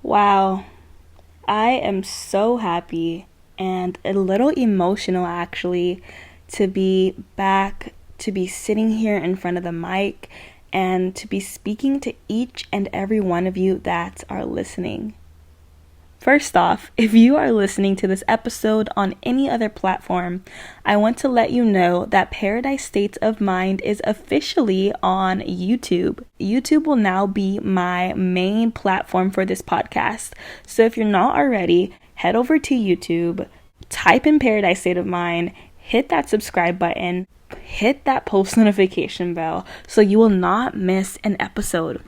Wow, I am so happy and a little emotional actually to be back, to be sitting here in front of the mic, and to be speaking to each and every one of you that are listening. First off, if you are listening to this episode on any other platform, I want to let you know that Paradise States of Mind is officially on YouTube. YouTube will now be my main platform for this podcast. So if you're not already, head over to YouTube, type in Paradise State of Mind, hit that subscribe button, hit that post notification bell so you will not miss an episode.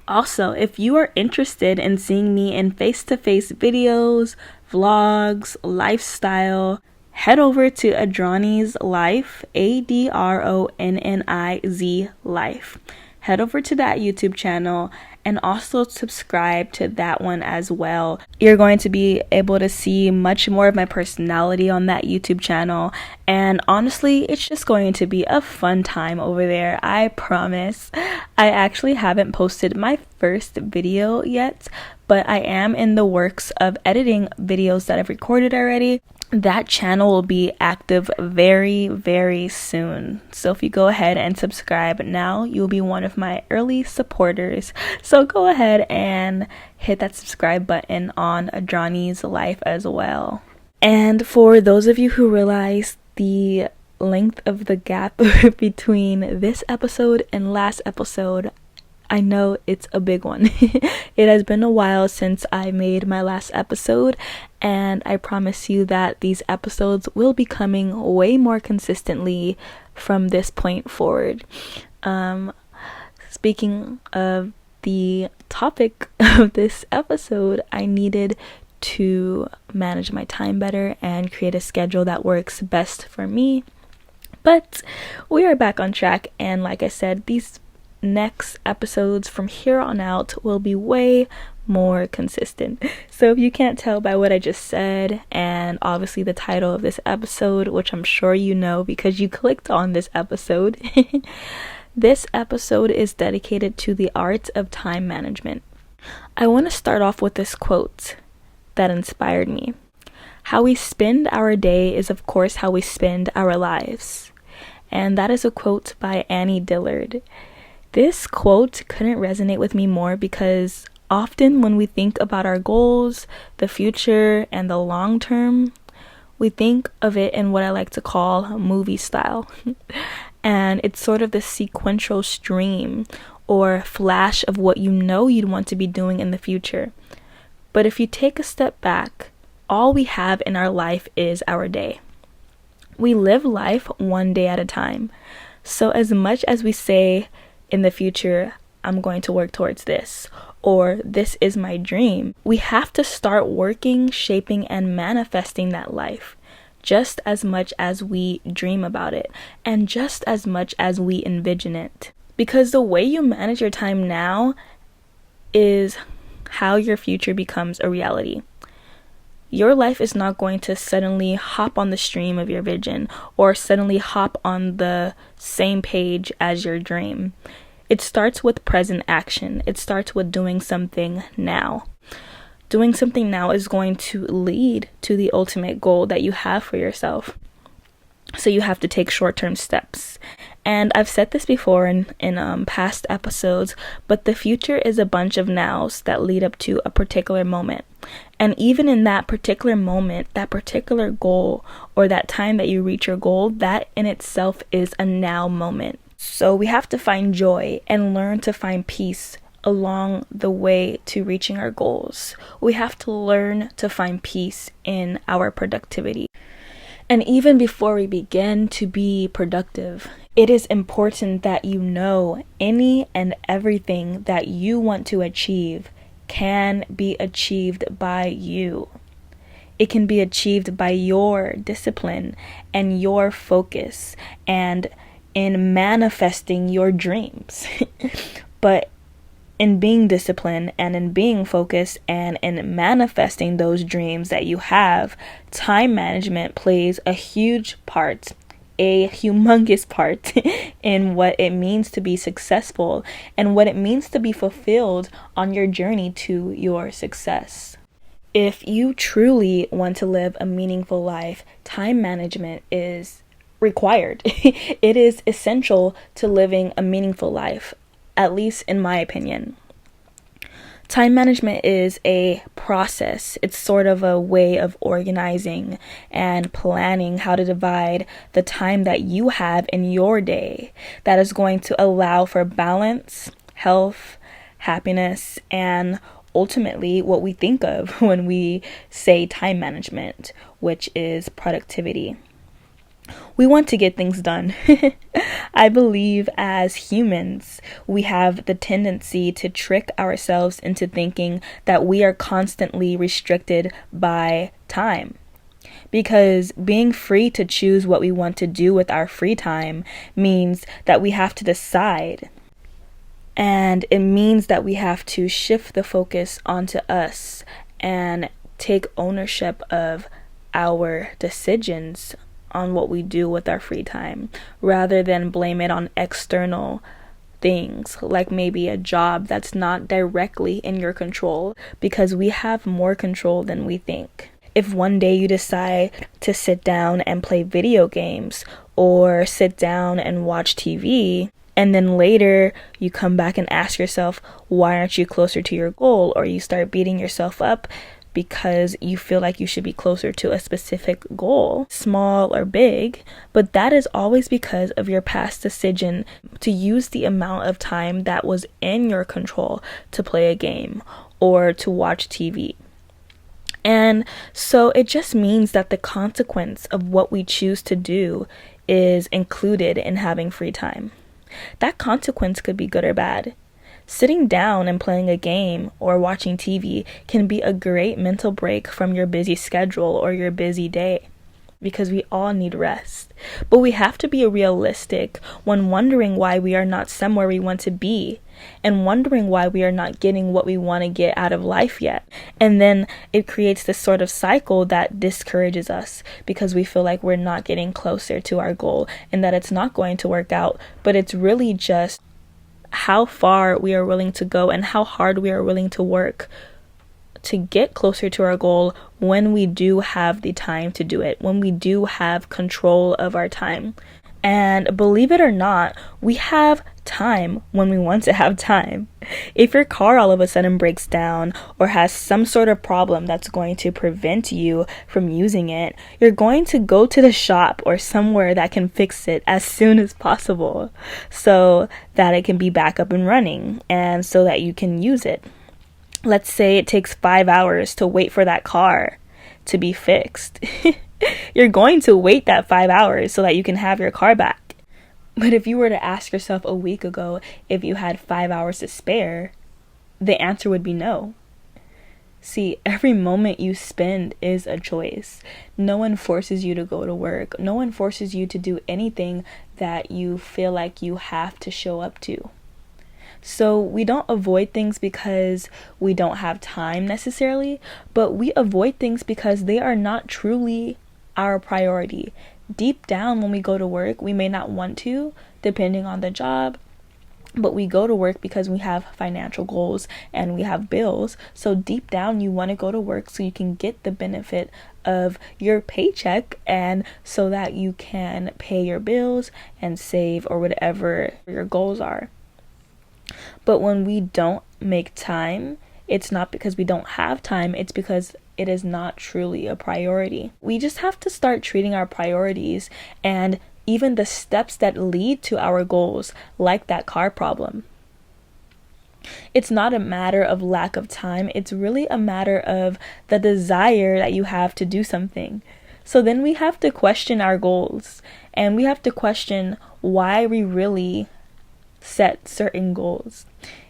Also, if you are interested in seeing me in face-to-face videos, vlogs, lifestyle, head over to Adroni's Life, ADRONNIZ Life. Head over to that YouTube channel and also subscribe to that one as well. You're going to be able to see much more of my personality on that YouTube channel, and honestly, it's just going to be a fun time over there, I promise. I actually haven't posted my first video yet, but I am in the works of editing videos that I've recorded already. That channel will be active very, very soon. So if you go ahead and subscribe now, you'll be one of my early supporters. So go ahead and hit that subscribe button on Adroni's Life as well. And for those of you who realize the length of the gap between this episode and last episode, I know it's a big one. It has been a while since I made my last episode, and I promise you that these episodes will be coming way more consistently from this point forward. Speaking of the topic of this episode, I needed to manage my time better and create a schedule that works best for me. But we are back on track, and like I said, these next episodes from here on out will be way more consistent. So if you can't tell by what I just said, and obviously the title of this episode, which I'm sure you know because you clicked on this episode, this episode is dedicated to the art of time management. I want to start off with this quote that inspired me. How we spend our day is of course how we spend our lives. And that is a quote by Annie Dillard. This quote couldn't resonate with me more because often when we think about our goals, the future, and the long term, we think of it in what I like to call movie style. And it's sort of the sequential stream or flash of what you know you'd want to be doing in the future. But if you take a step back, all we have in our life is our day. We live life one day at a time. So as much as we say, in the future, I'm going to work towards this, or this is my dream, we have to start working, shaping, and manifesting that life just as much as we dream about it and just as much as we envision it. Because the way you manage your time now is how your future becomes a reality. Your life is not going to suddenly hop on the stream of your vision or suddenly hop on the same page as your dream. It starts with present action. It starts with doing something now. Doing something now is going to lead to the ultimate goal that you have for yourself. So you have to take short-term steps. And I've said this before in past episodes, but the future is a bunch of nows that lead up to a particular moment. And even in that particular moment, that particular goal, or that time that you reach your goal, that in itself is a now moment. So we have to find joy and learn to find peace along the way to reaching our goals. We have to learn to find peace in our productivity. And even before we begin to be productive, it is important that you know any and everything that you want to achieve can be achieved by you. It can be achieved by your discipline and your focus and in manifesting your dreams. But in being disciplined and in being focused and in manifesting those dreams that you have, time management plays a huge part a humongous part in what it means to be successful and what it means to be fulfilled on your journey to your success. If you truly want to live a meaningful life, time management is required. It is essential to living a meaningful life, at least in my opinion. Time management is a process. It's sort of a way of organizing and planning how to divide the time that you have in your day that is going to allow for balance, health, happiness, and ultimately what we think of when we say time management, which is productivity. We want to get things done. I believe as humans, we have the tendency to trick ourselves into thinking that we are constantly restricted by time. Because being free to choose what we want to do with our free time means that we have to decide. And it means that we have to shift the focus onto us and take ownership of our decisions on what we do with our free time, rather than blame it on external things, like maybe a job that's not directly in your control, because we have more control than we think. If one day you decide to sit down and play video games or sit down and watch TV, and then later you come back and ask yourself, why aren't you closer to your goal? Or you start beating yourself up because you feel like you should be closer to a specific goal, small or big, but that is always because of your past decision to use the amount of time that was in your control to play a game or to watch TV. And so it just means that the consequence of what we choose to do is included in having free time. That consequence could be good or bad. Sitting down and playing a game or watching TV can be a great mental break from your busy schedule or your busy day, because we all need rest. But we have to be realistic when wondering why we are not somewhere we want to be, and wondering why we are not getting what we want to get out of life yet. And then it creates this sort of cycle that discourages us because we feel like we're not getting closer to our goal and that it's not going to work out. But it's really just how far we are willing to go and how hard we are willing to work to get closer to our goal when we do have the time to do it, when we do have control of our time. And believe it or not, we have time when we want to have time. If your car all of a sudden breaks down or has some sort of problem that's going to prevent you from using it, you're going to go to the shop or somewhere that can fix it as soon as possible so that it can be back up and running and so that you can use it. Let's say it takes 5 hours to wait for that car to be fixed. You're going to wait that 5 hours so that you can have your car back. But if you were to ask yourself a week ago if you had 5 hours to spare, the answer would be no. See, every moment you spend is a choice. No one forces you to go to work. No one forces you to do anything that you feel like you have to show up to. So we don't avoid things because we don't have time necessarily, but we avoid things because they are not truly our priority. Deep down, when we go to work, we may not want to, depending on the job, but we go to work because we have financial goals and we have bills. So deep down, you want to go to work so you can get the benefit of your paycheck and so that you can pay your bills and save or whatever your goals are. But when we don't make time, it's not because we don't have time, it's because it is not truly a priority. We just have to start treating our priorities and even the steps that lead to our goals like that car problem. It's not a matter of lack of time, it's really a matter of the desire that you have to do something. So then we have to question our goals and we have to question why we really set certain goals.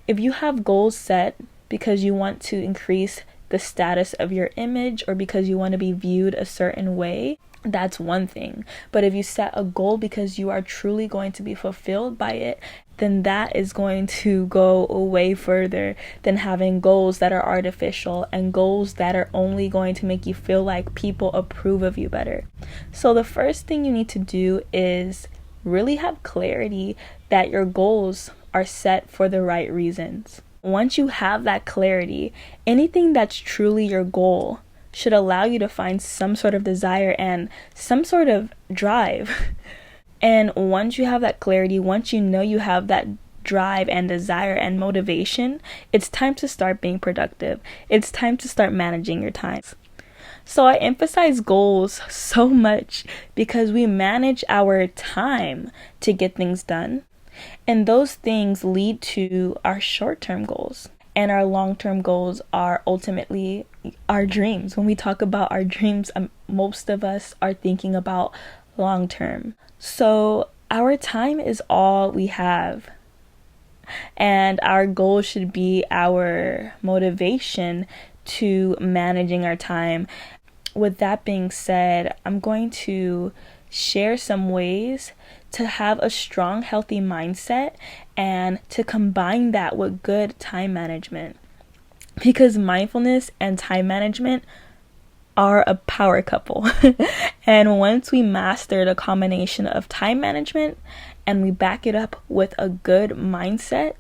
If you have goals set because you want to increase the status of your image or because you want to be viewed a certain way, that's one thing. But if you set a goal because you are truly going to be fulfilled by it, then that is going to go way further than having goals that are artificial and goals that are only going to make you feel like people approve of you better. So the first thing you need to do is really have clarity that your goals are set for the right reasons. Once you have that clarity, anything that's truly your goal should allow you to find some sort of desire and some sort of drive. And once you have that clarity, once you know you have that drive and desire and motivation, it's time to start being productive. It's time to start managing your time. So I emphasize goals so much because we manage our time to get things done. And those things lead to our short-term goals. And our long-term goals are ultimately our dreams. When we talk about our dreams, most of us are thinking about long-term. So our time is all we have. And our goal should be our motivation to managing our time. With that being said, I'm going to share some ways to have a strong, healthy mindset and to combine that with good time management. Because mindfulness and time management are a power couple. And once we master the combination of time management and we back it up with a good mindset,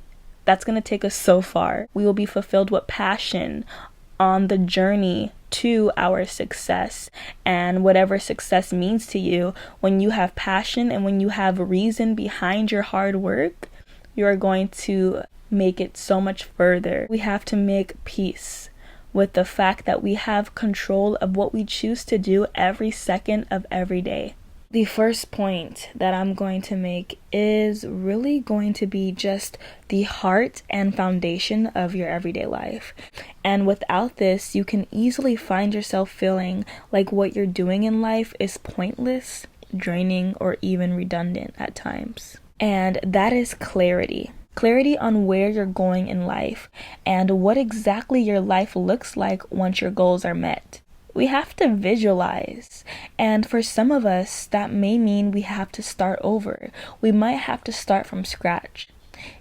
that's going to take us so far. We will be fulfilled with passion on the journey to our success. And whatever success means to you, when you have passion and when you have reason behind your hard work, you are going to make it so much further. We have to make peace with the fact that we have control of what we choose to do every second of every day. The first point that I'm going to make is really going to be just the heart and foundation of your everyday life. And without this, you can easily find yourself feeling like what you're doing in life is pointless, draining, or even redundant at times. And that is clarity. Clarity on where you're going in life and what exactly your life looks like once your goals are met. We have to visualize, and for some of us, that may mean we have to start over. We might have to start from scratch.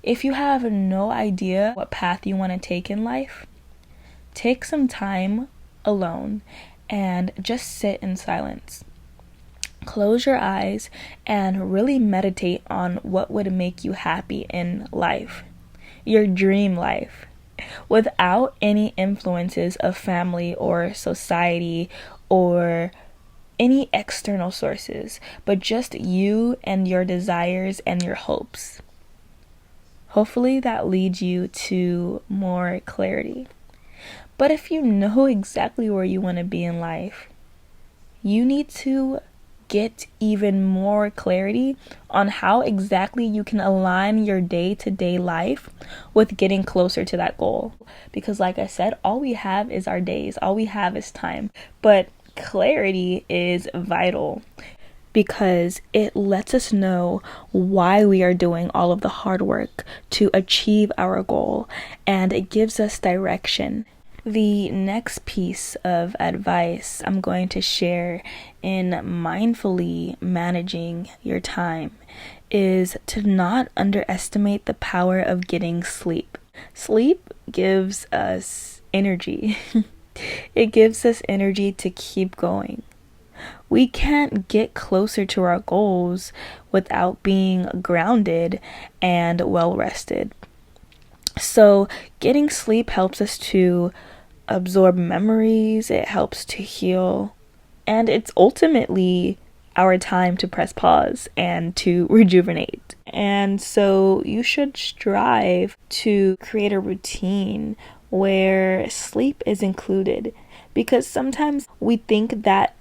If you have no idea what path you want to take in life, take some time alone and just sit in silence. Close your eyes and really meditate on what would make you happy in life, your dream life, without any influences of family or society or any external sources, but just you and your desires and your hopes. Hopefully that leads you to more clarity. But if you know exactly where you want to be in life, you need to get even more clarity on how exactly you can align your day-to-day life with getting closer to that goal. Because like I said, all we have is our days, all we have is time. But clarity is vital because it lets us know why we are doing all of the hard work to achieve our goal, and it gives us direction. The next piece of advice I'm going to share in mindfully managing your time is to not underestimate the power of getting sleep. Sleep gives us energy. It gives us energy to keep going. We can't get closer to our goals without being grounded and well rested. So getting sleep helps us to absorb memories, it helps to heal, and it's ultimately our time to press pause and to rejuvenate. And so you should strive to create a routine where sleep is included, because sometimes we think that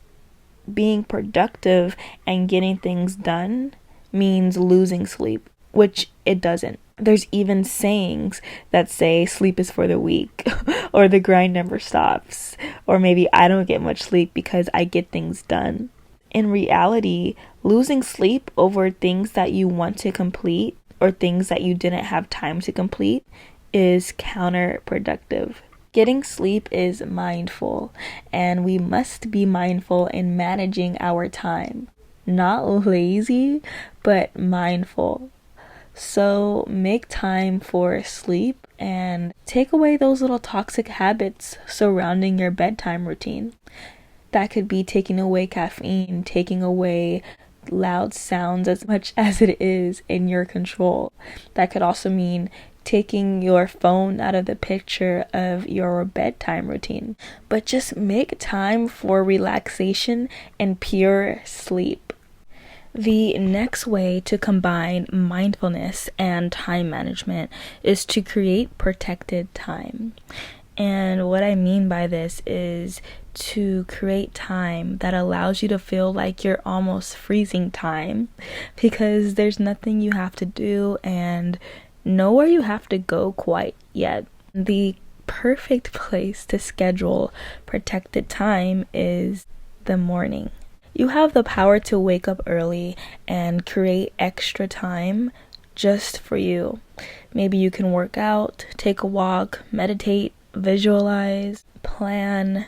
being productive and getting things done means losing sleep, which it doesn't. There's even sayings that say sleep is for the weak, or the grind never stops, or maybe I don't get much sleep because I get things done. In reality, losing sleep over things that you want to complete or things that you didn't have time to complete is counterproductive. Getting sleep is mindful, and we must be mindful in managing our time. Not lazy, but mindful. So make time for sleep and take away those little toxic habits surrounding your bedtime routine. That could be taking away caffeine, taking away loud sounds as much as it is in your control. That could also mean taking your phone out of the picture of your bedtime routine. But just make time for relaxation and pure sleep. The next way to combine mindfulness and time management is to create protected time. And what I mean by this is to create time that allows you to feel like you're almost freezing time, because there's nothing you have to do and nowhere you have to go quite yet. The perfect place to schedule protected time is the morning. You have the power to wake up early and create extra time just for you. Maybe you can work out, take a walk, meditate, visualize, plan,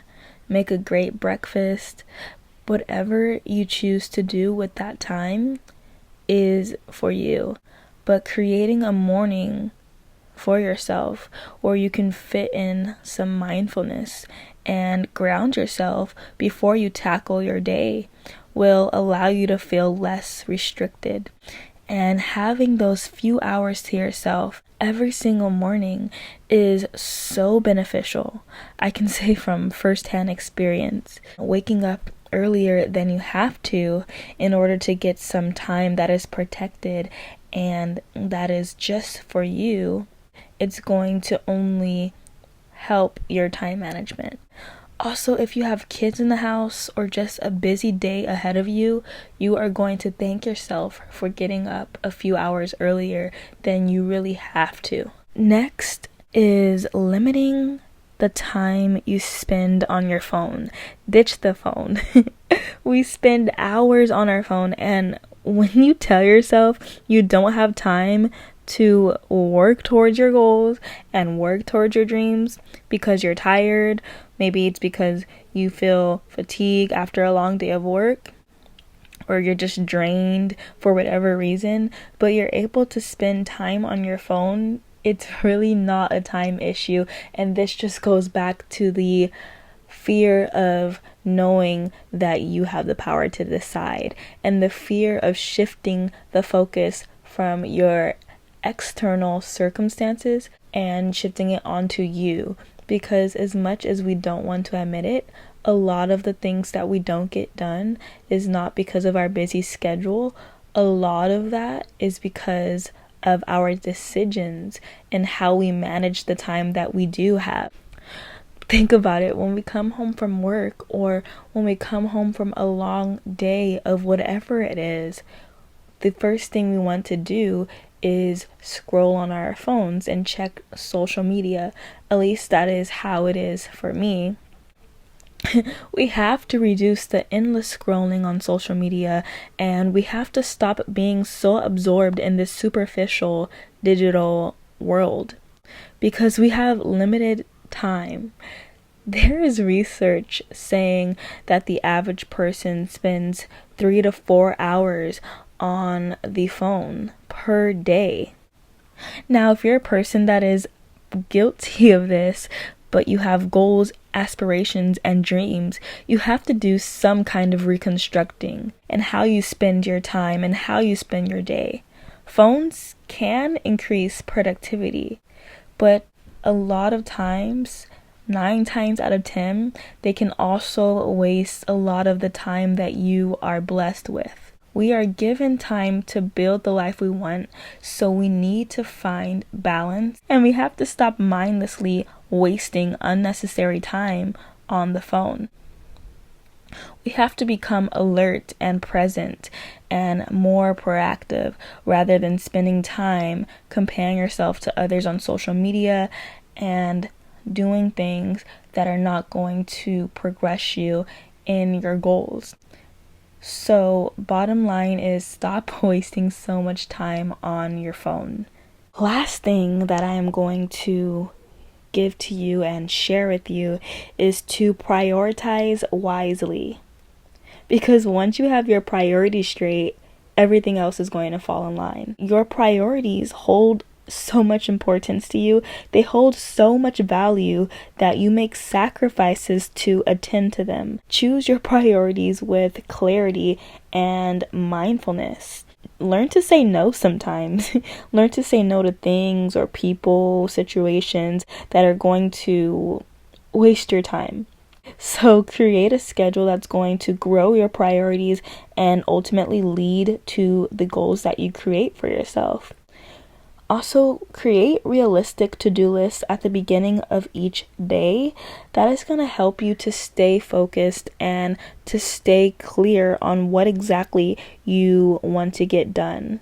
make a great breakfast. Whatever you choose to do with that time is for you. But creating a morning for yourself where you can fit in some mindfulness and ground yourself before you tackle your day will allow you to feel less restricted. And having those few hours to yourself every single morning is so beneficial. I can say from firsthand experience, waking up earlier than you have to in order to get some time that is protected and that is just for you, it's going to only help your time management. Also, if you have kids in the house or just a busy day ahead of you, you are going to thank yourself for getting up a few hours earlier than you really have to. Next is limiting the time you spend on your phone. Ditch the phone. We spend hours on our phone, and when you tell yourself you don't have time to work towards your goals and work towards your dreams because you're tired, maybe it's because you feel fatigue after a long day of work, or you're just drained for whatever reason, but you're able to spend time on your phone, it's really not a time issue. And this just goes back to the fear of knowing that you have the power to decide, and the fear of shifting the focus from your external circumstances and shifting it onto you. Because as much as we don't want to admit it, a lot of the things that we don't get done is not because of our busy schedule. A lot of that is because of our decisions and how we manage the time that we do have. Think about it. When we come home from work, or when we come home from a long day of whatever it is, the first thing we want to do is scroll on our phones and check social media. At least that is how it is for me. We have to reduce the endless scrolling on social media, and we have to stop being so absorbed in this superficial digital world, because we have limited time. There is research saying that the average person spends 3 to 4 hours on the phone per day. Now, if you're a person that is guilty of this, but you have goals, aspirations, and dreams, you have to do some kind of reconstructing in how you spend your time and how you spend your day. Phones can increase productivity, but a lot of times, 9 times out of 10, they can also waste a lot of the time that you are blessed with. We are given time to build the life we want, so we need to find balance, and we have to stop mindlessly wasting unnecessary time on the phone. We have to become alert and present and more proactive, rather than spending time comparing yourself to others on social media and doing things that are not going to progress you in your goals. So, bottom line is, stop wasting so much time on your phone. Last thing that I am going to give to you and share with you is to prioritize wisely. Because once you have your priorities straight, everything else is going to fall in line. Your priorities hold so much importance to you. They hold so much value that you make sacrifices to attend to them. Choose your priorities with clarity and mindfulness. Learn to say no sometimes. Learn to say no to things or people, situations that are going to waste your time. So create a schedule that's going to grow your priorities and ultimately lead to the goals that you create for yourself. Also, create realistic to-do lists at the beginning of each day. That is going to help you to stay focused and to stay clear on what exactly you want to get done.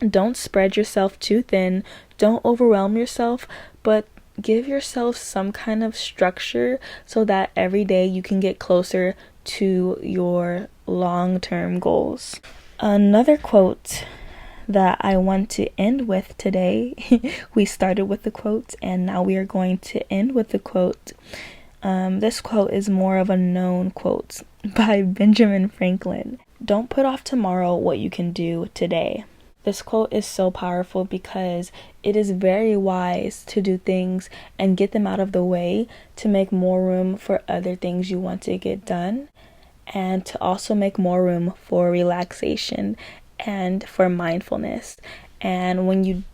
Don't spread yourself too thin. Don't overwhelm yourself, but give yourself some kind of structure so that every day you can get closer to your long-term goals. Another quote that I want to end with today. We started with the quote and now we are going to end with the quote. This quote is more of a known quote by Benjamin Franklin. Don't put off tomorrow what you can do today. This quote is so powerful because it is very wise to do things and get them out of the way to make more room for other things you want to get done, and to also make more room for relaxation and for mindfulness. And when you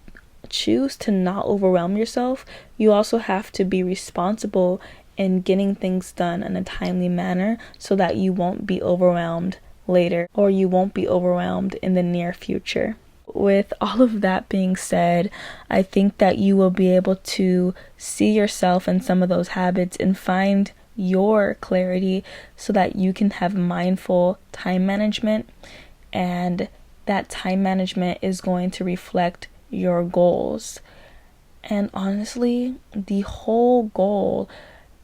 choose to not overwhelm yourself, you also have to be responsible in getting things done in a timely manner so that you won't be overwhelmed later, or you won't be overwhelmed in the near future. With all of that being said, I think that you will be able to see yourself in some of those habits and find your clarity so that you can have mindful time management, and that time management is going to reflect your goals. And honestly, the whole goal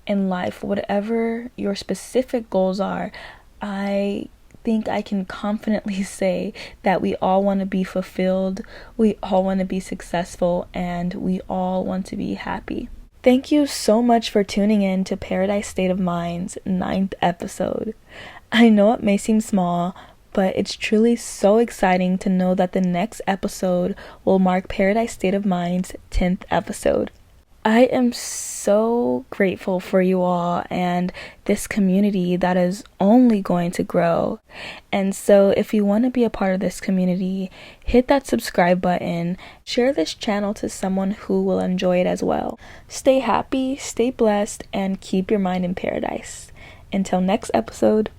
in life, whatever your specific goals are, I think I can confidently say that we all want to be fulfilled, we all want to be successful, and we all want to be happy. Thank you so much for tuning in to Paradise State of Mind's 9th episode. I know it may seem small, but it's truly so exciting to know that the next episode will mark Paradise State of Mind's 10th episode. I am so grateful for you all and this community that is only going to grow. And so if you want to be a part of this community, hit that subscribe button, share this channel to someone who will enjoy it as well. Stay happy, stay blessed, and keep your mind in paradise. Until next episode.